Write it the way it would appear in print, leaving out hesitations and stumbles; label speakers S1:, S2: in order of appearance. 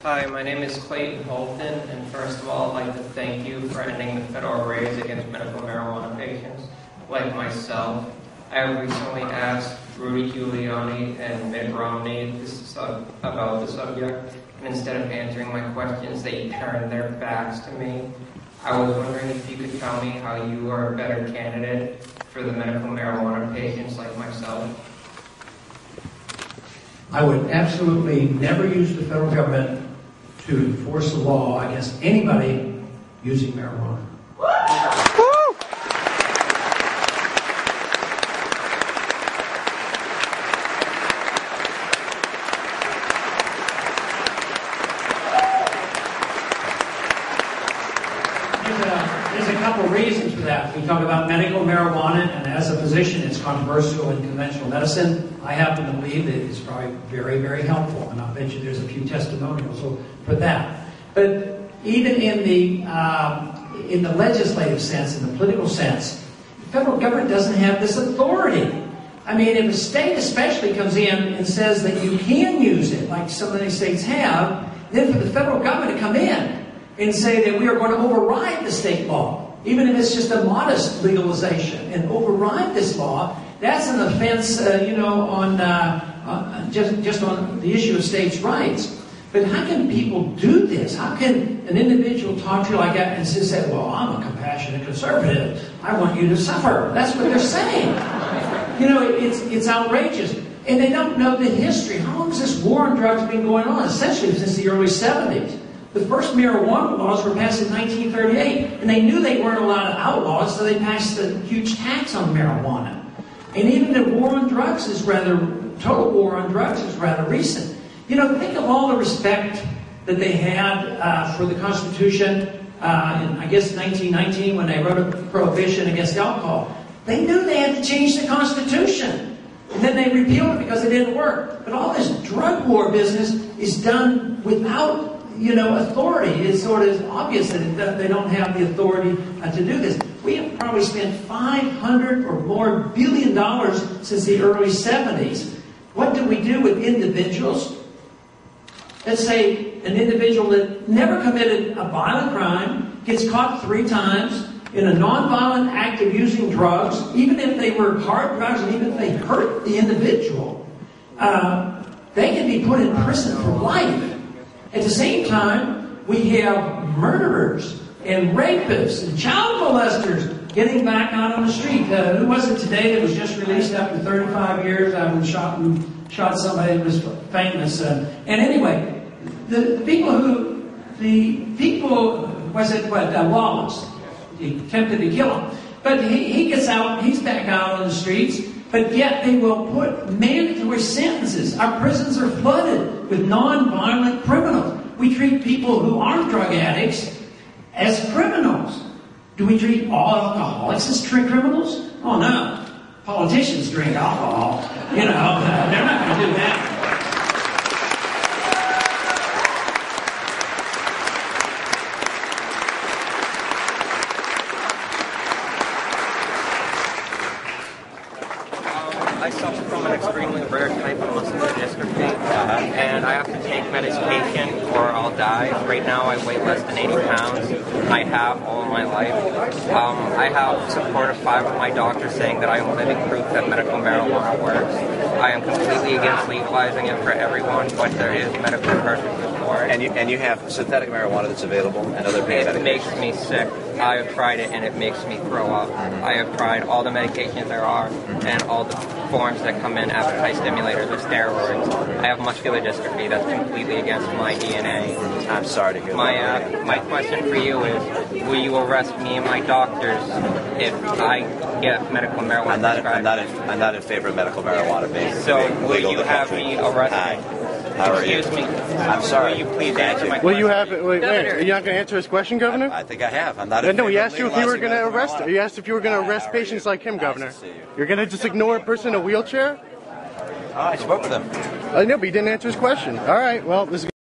S1: Hi, my name is Clayton Holton, and first of all, I'd like to thank you for ending the federal raids against medical marijuana patients like myself. I have recently asked Rudy Giuliani and Mitt Romney about the subject, and instead of answering my questions, they turned their backs to me. I was wondering if you could tell me how you are a better candidate for the medical marijuana patients like myself.
S2: I would absolutely never use the federal government to enforce the law against anybody using marijuana. There's a couple reasons for that. We talk about medical marijuana, and as a physician, it's controversial in conventional medicine. I happen to believe that it's probably very, very helpful, and I'll bet you there's a few testimonials for that. But even in the legislative sense, in the political sense, the federal government doesn't have this authority. I mean, if a state especially comes in and says that you can use it, like some of these states have, then for the federal government to come in and say that we are going to override the state law, even if it's just a modest legalization, and override this law, that's an offense, on just on the issue of states' rights. But how can people do this? How can an individual talk to you like that and just say, well, I'm a compassionate conservative. I want you to suffer. That's what they're saying. It's outrageous. And they don't know the history. How long has this war on drugs been going on? Essentially since the early 70s. The first marijuana laws were passed in 1938. And they knew they weren't allowed to outlaw it, so they passed a huge tax on marijuana. And even the war on drugs total war on drugs is rather recent. Think of all the respect that they had for the Constitution in, I guess, 1919 when they wrote a prohibition against alcohol. They knew they had to change the Constitution. And then they repealed it because it didn't work. But all this drug war business is done without, authority. It's sort of obvious that they don't have the authority to do this. We have probably spent $500 or more billion since the early 70s. What do we do with individuals? Let's say an individual that never committed a violent crime, gets caught 3 times in a nonviolent act of using drugs, even if they were hard drugs and even if they hurt the individual, they can be put in prison for life. At the same time, we have murderers and rapists and child molesters getting back out on the street. Who was it today that was just released after 35 years? Who shot somebody that was famous. And anyway, Wallace, he attempted to kill him. But he gets out, he's back out on the streets, but yet they will put mandatory sentences. Our prisons are flooded with non-violent criminals. We treat people who aren't drug addicts as criminals. Do we treat all alcoholics as criminals? Oh no. Politicians drink alcohol. They're not going to do that.
S1: I suffer from an extremely rare type of muscular dystrophy, and I have to take medication or I'll die. Right now I weigh less than 80 pounds. I have all my life. I have support of 5 of my doctors saying that I am living proof that medical marijuana works. I am completely against legalizing it for everyone, but there is medical purposes for it.
S3: And you have synthetic marijuana that's available and other pain medications.
S1: It makes me sick. I have tried it and it makes me throw up. I have tried all the medications there are and all the forms that come in, appetite stimulators or steroids. I have muscular dystrophy that's completely against my DNA.
S3: I'm sorry to hear that.
S1: My question for you is, will you arrest me and my doctors if I get medical marijuana prescribed?
S3: I'm not in favor of medical marijuana being
S1: So will
S3: legal
S1: you
S3: in the
S1: have
S3: country.
S1: me arrested?
S3: Hi. How are you?
S1: Excuse me.
S3: I'm sorry.
S1: Will you please answer my question?
S4: Will you have? Wait,
S1: Governor.
S4: you're not going to answer his question, Governor?
S3: I think I have. I'm not in
S4: No,
S3: favor
S4: he
S3: of
S4: asked you if you were going to
S3: legalizing
S4: arrest.
S3: marijuana.
S4: He asked if you were going to arrest patients like him, Governor. You're going to just ignore a person in a wheelchair?
S3: I spoke with him.
S4: I know, but he didn't answer his question. All right. Well, this is